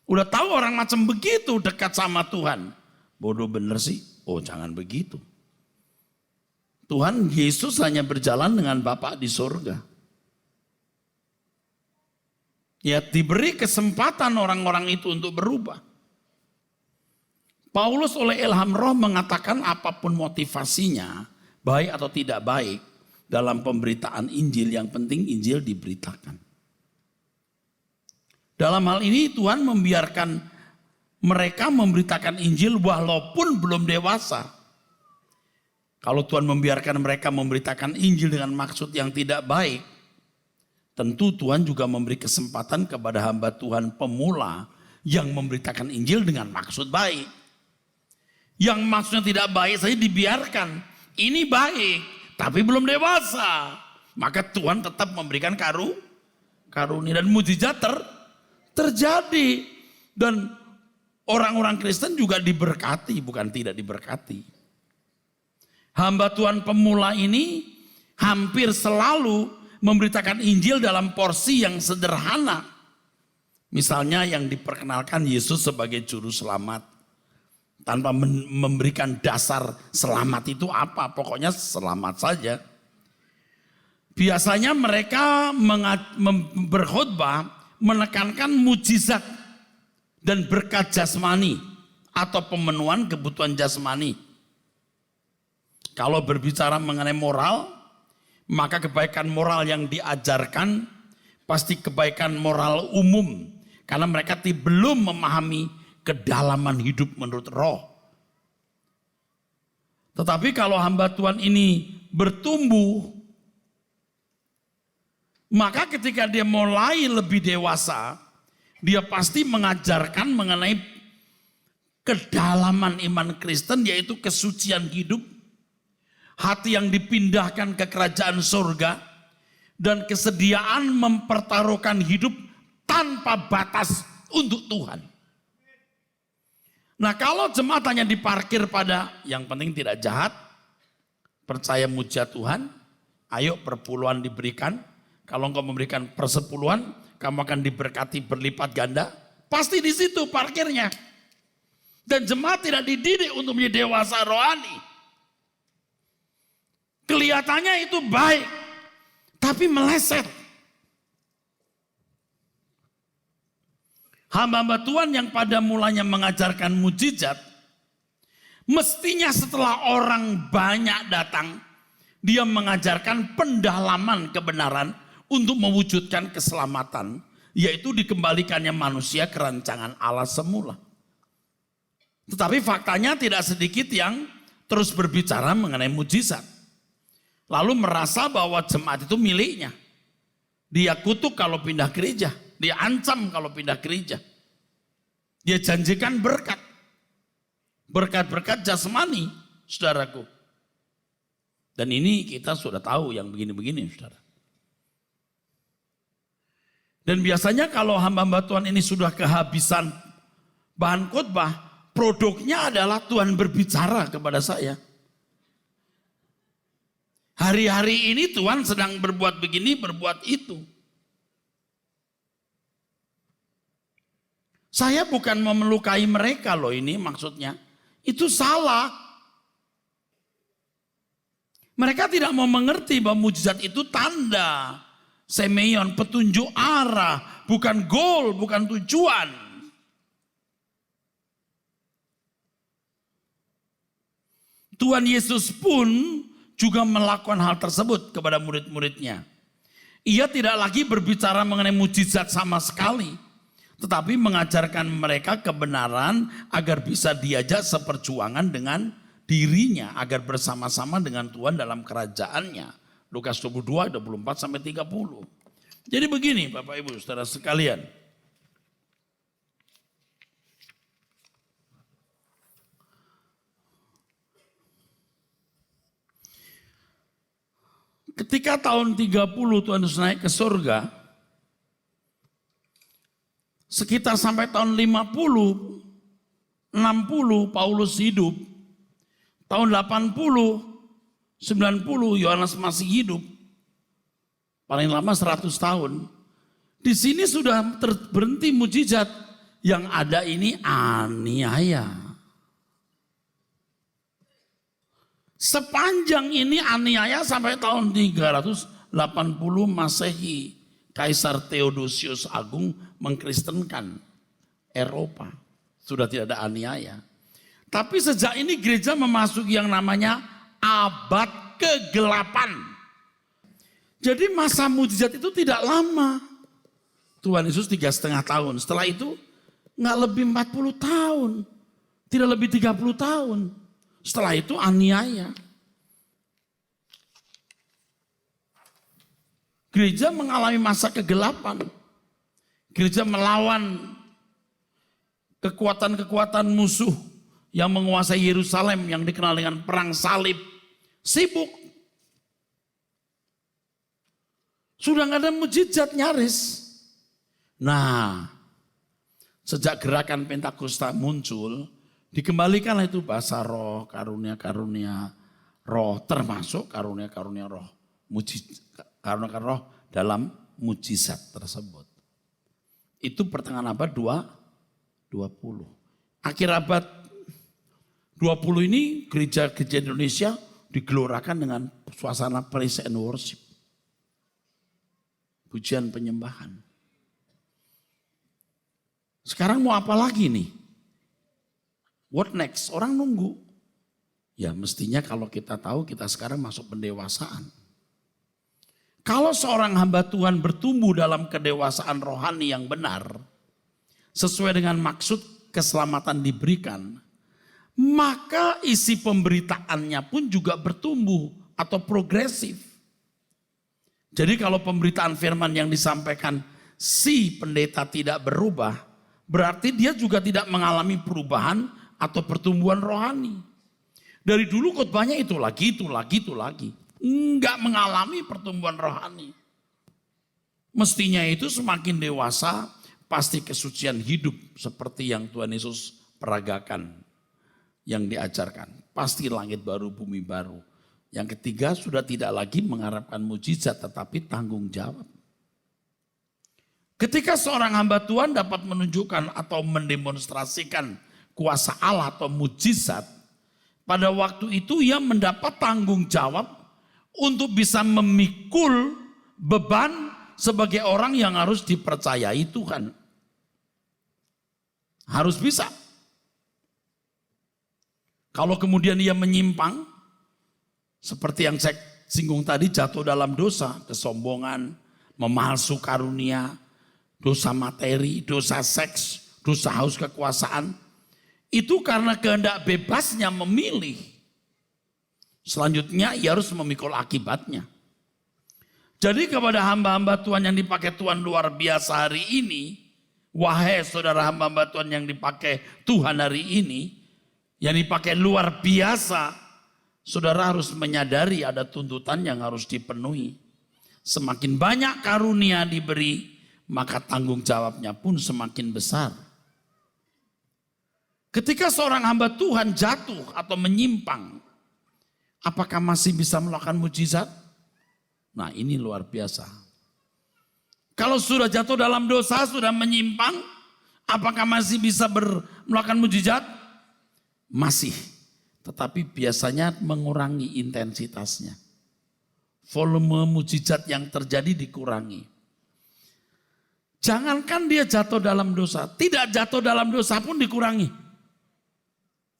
Udah tahu orang macam begitu dekat sama Tuhan. Bodoh bener sih. Oh jangan begitu. Tuhan Yesus hanya berjalan dengan Bapa di surga. Ya diberi kesempatan orang-orang itu untuk berubah. Paulus oleh ilham roh mengatakan apapun motivasinya, baik atau tidak baik, dalam pemberitaan Injil, yang penting Injil diberitakan. Dalam hal ini Tuhan membiarkan mereka memberitakan Injil walaupun belum dewasa. Kalau Tuhan membiarkan mereka memberitakan Injil dengan maksud yang tidak baik, tentu Tuhan juga memberi kesempatan kepada hamba Tuhan pemula yang memberitakan Injil dengan maksud baik. Yang maksudnya tidak baik saja dibiarkan. Ini baik, tapi belum dewasa. Maka Tuhan tetap memberikan karunia dan mujizat terjadi. Dan orang-orang Kristen juga diberkati, bukan tidak diberkati. Hamba Tuhan pemula ini hampir selalu memberitakan Injil dalam porsi yang sederhana. Misalnya yang diperkenalkan Yesus sebagai juru selamat. Tanpa memberikan dasar selamat itu apa, pokoknya selamat saja. Biasanya mereka berkhotbah menekankan mujizat dan berkat jasmani atau pemenuhan kebutuhan jasmani. Kalau berbicara mengenai moral, maka kebaikan moral yang diajarkan pasti kebaikan moral umum. Karena mereka belum memahami kedalaman hidup menurut roh. Tetapi kalau hamba Tuhan ini bertumbuh, maka ketika dia mulai lebih dewasa, dia pasti mengajarkan mengenai kedalaman iman Kristen, yaitu kesucian hidup, hati yang dipindahkan ke kerajaan surga, dan kesediaan mempertaruhkan hidup tanpa batas untuk Tuhan. Nah kalau jemaat hanya diparkir pada yang penting tidak jahat, percaya mujizat Tuhan, ayo perpuluhan diberikan. Kalau engkau memberikan persepuluhan, kamu akan diberkati berlipat ganda. Pasti di situ parkirnya. Dan jemaat tidak dididik untuk menjadi dewasa rohani. Kelihatannya itu baik, tapi meleset. Hamba-hamba Tuhan yang pada mulanya mengajarkan mujizat, mestinya setelah orang banyak datang, dia mengajarkan pendalaman kebenaran untuk mewujudkan keselamatan, yaitu dikembalikannya manusia ke rancangan Allah semula. Tetapi faktanya tidak sedikit yang terus berbicara mengenai mujizat. Lalu merasa bahwa jemaat itu miliknya. Dia kutuk kalau pindah gereja. Dia ancam kalau pindah gereja. Dia janjikan berkat. Berkat-berkat jasmani, saudaraku. Dan ini kita sudah tahu yang begini-begini, saudara. Dan biasanya kalau hamba-hamba Tuhan ini sudah kehabisan bahan khotbah, produknya adalah Tuhan berbicara kepada saya. Hari-hari ini Tuhan sedang berbuat begini, berbuat itu. Saya bukan mau melukai mereka loh ini maksudnya. Itu salah. Mereka tidak mau mengerti bahwa mujizat itu tanda. Semeion, petunjuk arah. Bukan goal, bukan tujuan. Tuhan Yesus pun juga melakukan hal tersebut kepada murid-muridnya. Ia tidak lagi berbicara mengenai mujizat sama sekali, tetapi mengajarkan mereka kebenaran agar bisa diajak seperjuangan dengan dirinya, agar bersama-sama dengan Tuhan dalam kerajaannya. Lukas 22, 24-30. Jadi begini Bapak Ibu saudara sekalian. Ketika tahun 30 Tuhan Yesus naik ke surga, sekitar sampai tahun 50, 60 Paulus hidup, tahun 80, 90 Yohanes masih hidup, paling lama 100 tahun. Di sini sudah berhenti mujizat, yang ada ini aniaya. Sepanjang ini aniaya sampai tahun 380 Masehi. Kaisar Theodosius Agung mengkristenkan Eropa. Sudah tidak ada aniaya. Tapi sejak ini gereja memasuki yang namanya abad kegelapan. Jadi masa mujizat itu tidak lama. Tuhan Yesus 3,5 tahun. Setelah itu nggak lebih 40 tahun. Tidak lebih 30 tahun. Setelah itu aniaya. Gereja mengalami masa kegelapan. Gereja melawan kekuatan-kekuatan musuh yang menguasai Yerusalem yang dikenal dengan perang salib. Sibuk. Sudah nggak ada mujizat nyaris. Nah, sejak gerakan Pentakosta muncul, dikembalikanlah itu bahasa roh, karunia-karunia roh, termasuk karunia-karunia roh, karunia roh dalam mujizat tersebut. Itu pertengahan abad 20. Akhir abad 20 ini gereja-gereja Indonesia digelorakan dengan suasana praise and worship. Pujian penyembahan. Sekarang mau apa lagi nih? What next? Orang nunggu. Ya mestinya kalau kita tahu kita sekarang masuk pendewasaan. Kalau seorang hamba Tuhan bertumbuh dalam kedewasaan rohani yang benar, sesuai dengan maksud keselamatan diberikan, maka isi pemberitaannya pun juga bertumbuh atau progresif. Jadi kalau pemberitaan firman yang disampaikan si pendeta tidak berubah, berarti dia juga tidak mengalami perubahan atau pertumbuhan rohani. Dari dulu khotbahnya itu lagi. Enggak mengalami pertumbuhan rohani. Mestinya itu semakin dewasa, pasti kesucian hidup seperti yang Tuhan Yesus peragakan, yang diajarkan. Pasti langit baru, bumi baru. Yang ketiga, sudah tidak lagi mengharapkan mujizat tetapi tanggung jawab. Ketika seorang hamba Tuhan dapat menunjukkan atau mendemonstrasikan kuasa Allah atau mujizat, pada waktu itu ia mendapat tanggung jawab untuk bisa memikul beban sebagai orang yang harus dipercayai Tuhan. Harus bisa. Kalau kemudian ia menyimpang, seperti yang saya singgung tadi, jatuh dalam dosa, kesombongan, memalsu karunia, dosa materi, dosa seks, dosa haus kekuasaan, itu karena kehendak bebasnya memilih. Selanjutnya ia harus memikul akibatnya. Jadi kepada hamba-hamba Tuhan yang dipakai Tuhan luar biasa hari ini, wahai saudara hamba-hamba Tuhan yang dipakai Tuhan hari ini, yang dipakai luar biasa, saudara harus menyadari ada tuntutan yang harus dipenuhi. Semakin banyak karunia diberi, maka tanggung jawabnya pun semakin besar. Ketika seorang hamba Tuhan jatuh atau menyimpang, apakah masih bisa melakukan mujizat? Nah, ini luar biasa. Kalau sudah jatuh dalam dosa, sudah menyimpang, apakah masih bisa melakukan mujizat? Masih, tetapi biasanya mengurangi intensitasnya. Volume mujizat yang terjadi dikurangi. Jangankan dia jatuh dalam dosa, tidak jatuh dalam dosa pun dikurangi.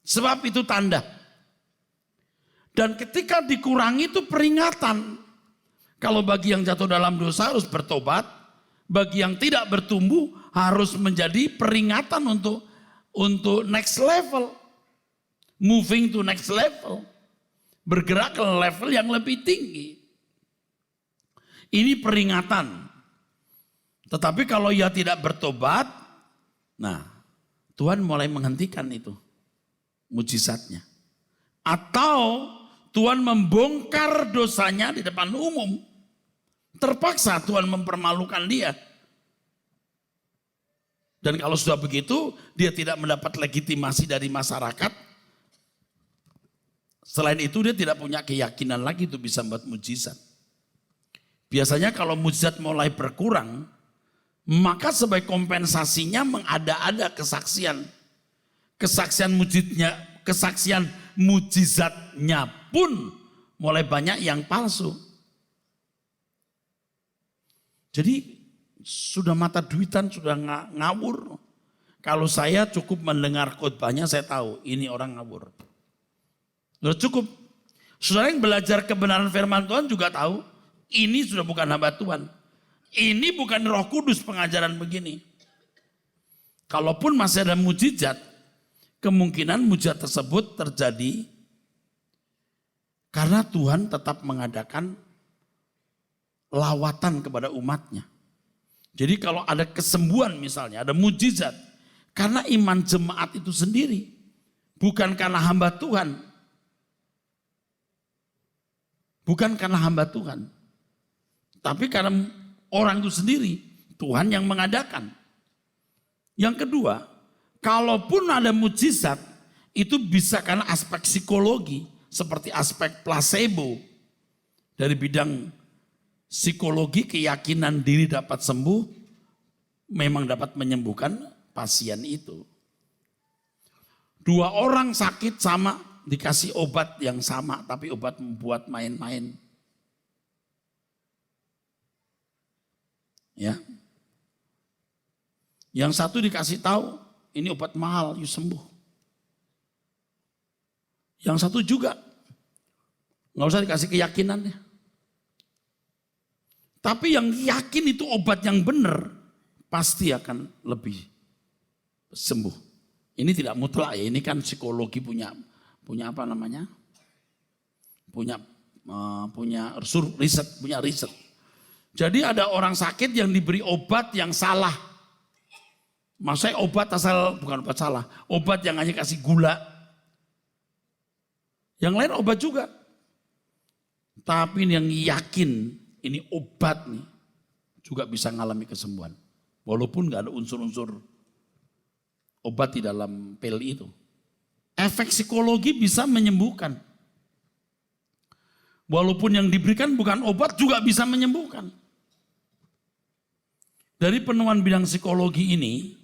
Sebab itu tanda. Dan ketika dikurangi itu peringatan. Kalau bagi yang jatuh dalam dosa harus bertobat, bagi yang tidak bertumbuh harus menjadi peringatan untuk next level. Moving to next level. Bergerak ke level yang lebih tinggi. Ini peringatan. Tetapi kalau ia tidak bertobat, nah Tuhan mulai menghentikan itu mujizatnya. Atau Tuhan membongkar dosanya di depan umum. Terpaksa Tuhan mempermalukan dia. Dan kalau sudah begitu, dia tidak mendapat legitimasi dari masyarakat. Selain itu dia tidak punya keyakinan lagi itu bisa membuat mujizat. Biasanya kalau mujizat mulai berkurang, maka sebagai kompensasinya mengada-ada kesaksian. Kesaksian mujizatnya pun mulai banyak yang palsu. Jadi sudah mata duitan, sudah ngawur. Kalau saya cukup mendengar khotbahnya, saya tahu ini orang ngawur. Sudah cukup. Saudara yang belajar kebenaran firman Tuhan juga tahu, ini sudah bukan hamba Tuhan. Ini bukan Roh Kudus pengajaran begini. Kalaupun masih ada mujizat, kemungkinan mujizat tersebut terjadi karena Tuhan tetap mengadakan lawatan kepada umatnya. Jadi kalau ada kesembuhan misalnya, ada mujizat, karena iman jemaat itu sendiri. Bukan karena hamba Tuhan. Bukan karena hamba Tuhan. Tapi karena orang itu sendiri, Tuhan yang mengadakan. Yang kedua, kalaupun ada mujizat, itu bisa karena aspek psikologi, seperti aspek placebo. Dari bidang psikologi, keyakinan diri dapat sembuh, memang dapat menyembuhkan pasien itu. Dua orang sakit sama, dikasih obat yang sama, tapi obat membuat main-main. Ya. Yang satu dikasih tahu, ini obat mahal, you sembuh. Yang satu juga, nggak usah dikasih keyakinan ya. Tapi yang yakin itu obat yang benar, pasti akan lebih sembuh. Ini tidak mutlak ya, ini kan psikologi punya apa namanya? Punya riset. Jadi ada orang sakit yang diberi obat yang salah. Maksudnya obat bukan obat salah, obat yang hanya kasih gula. Yang lain obat juga. Tapi yang yakin ini obat nih juga bisa mengalami kesembuhan. Walaupun gak ada unsur-unsur obat di dalam pil itu. Efek psikologi bisa menyembuhkan. Walaupun yang diberikan bukan obat juga bisa menyembuhkan. Dari penemuan bidang psikologi ini,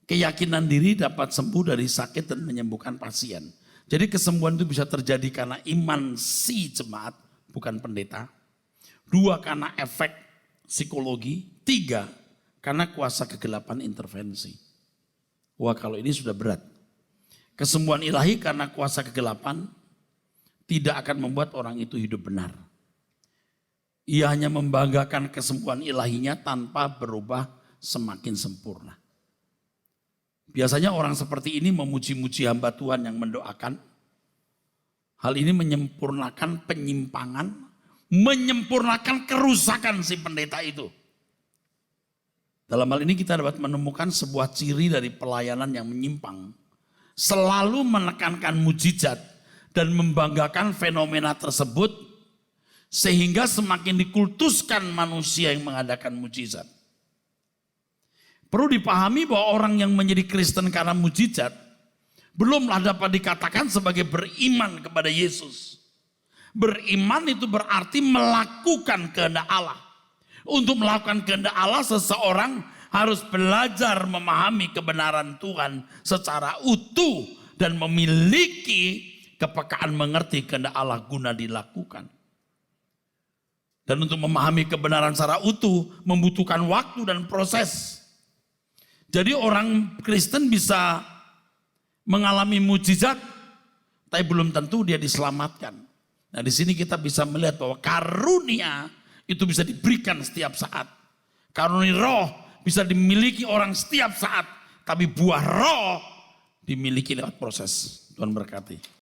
keyakinan diri dapat sembuh dari sakit dan menyembuhkan pasien. Jadi kesembuhan itu bisa terjadi karena iman si jemaat, bukan pendeta. 2, karena efek psikologi. 3, karena kuasa kegelapan intervensi. Wah, kalau ini sudah berat. Kesembuhan ilahi karena kuasa kegelapan tidak akan membuat orang itu hidup benar. Ia hanya membanggakan kesembuhan ilahinya tanpa berubah semakin sempurna. Biasanya orang seperti ini memuji-muji hamba Tuhan yang mendoakan. Hal ini menyempurnakan penyimpangan, menyempurnakan kerusakan si pendeta itu. Dalam hal ini kita dapat menemukan sebuah ciri dari pelayanan yang menyimpang. Selalu menekankan mujizat dan membanggakan fenomena tersebut sehingga semakin dikultuskan manusia yang mengadakan mujizat. Perlu dipahami bahwa orang yang menjadi Kristen karena mujizat belumlah dapat dikatakan sebagai beriman kepada Yesus. Beriman itu berarti melakukan kehendak Allah. Untuk melakukan kehendak Allah, seseorang harus belajar memahami kebenaran Tuhan secara utuh dan memiliki kepekaan mengerti kehendak Allah guna dilakukan. Dan untuk memahami kebenaran secara utuh membutuhkan waktu dan proses. Jadi orang Kristen bisa mengalami mujizat, tapi belum tentu dia diselamatkan. Nah, di sini kita bisa melihat bahwa karunia itu bisa diberikan setiap saat. Karunia roh bisa dimiliki orang setiap saat, tapi buah roh dimiliki lewat proses. Tuhan berkati.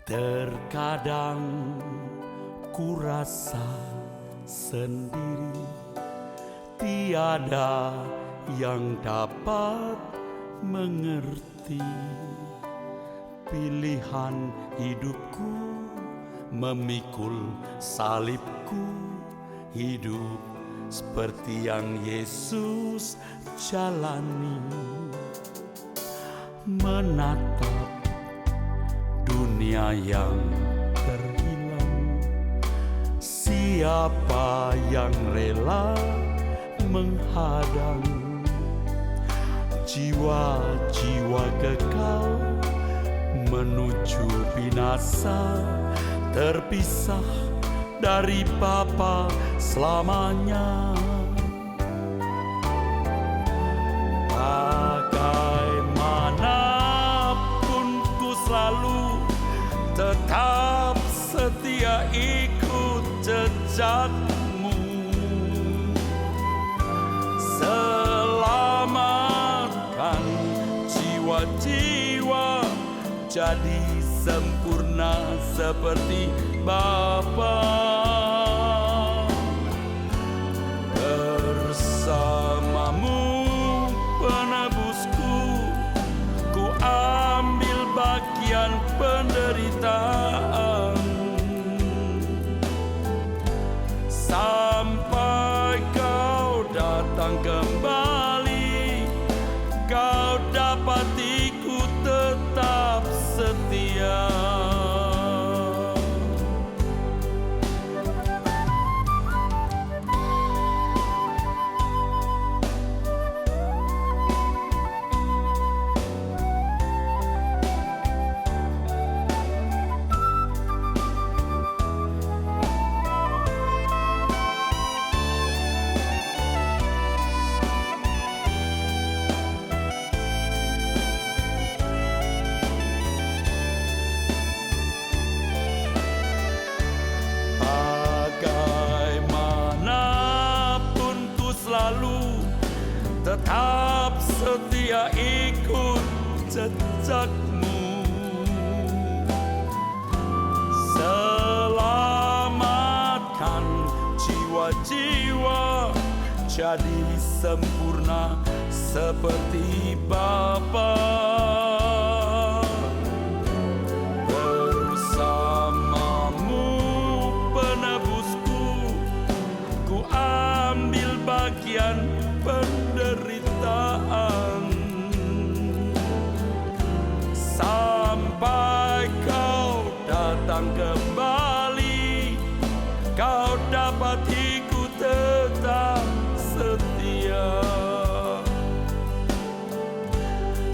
Terkadang ku rasa sendiri, tiada yang dapat mengerti pilihan hidupku, memikul salibku, hidup seperti yang Yesus jalani, menatap dunia yang terhilang. Siapa yang rela menghadang jiwa-jiwa kekal menuju binasa, terpisah dari Bapa selamanya. Bagaimanapun ku selalu tetap setia ikut jejakmu. Selamatkan jiwa-jiwa jadi sempurna seperti Bapa. Bersamamu penebusku, ku ambil bagian penderitaan sampai kau datang kembali. Kau dapatiku tetap setia. jiwa-jiwa jadi sempurna seperti Bapa. Bersamamu penebusku, ku ambil bagian penderitaan sampai kau datang kembali. Kau dapatiku tetap setia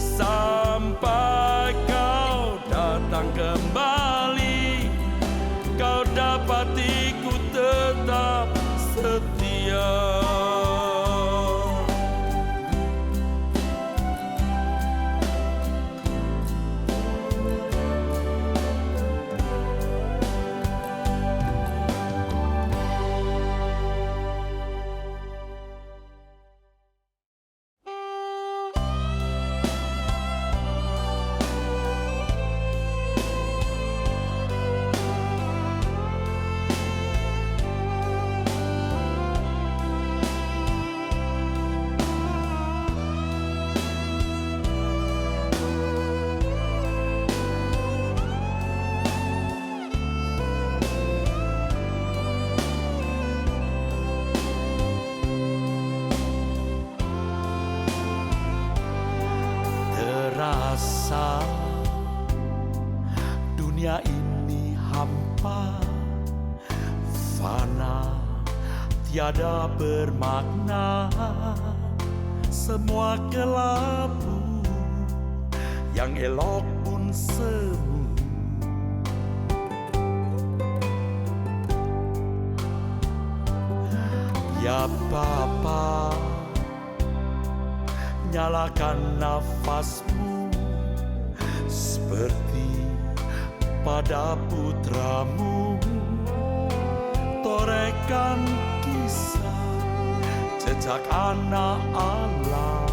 sampai kau datang kembali. Kau dapatiku tetap setia. Terasa dunia ini hampa, fana, tiada bermakna. Semua kelabu, yang elok pun semu. Ya Bapa, nyalakan nafasmu seperti pada putramu. Torehkan kisah jejak anak Allah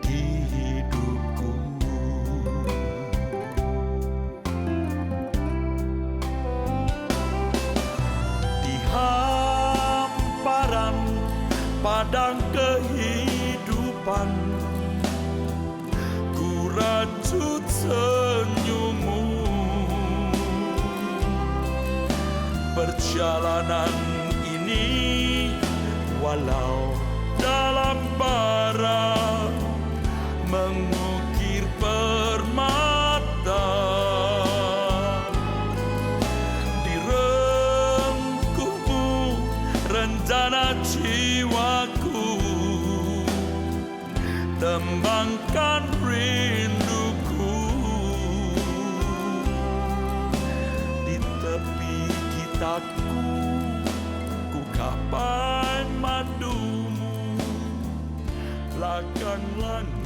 di hidupku. Di hamparan padang kehidupan, ku rajut senyummu. Perjalanan ini walau dalam bara, mengukir permata. Di rengkuhmu rencana jiwaku, tembangkan rinduku. Di tepi gitaku, ku kapai madumu, lakang langit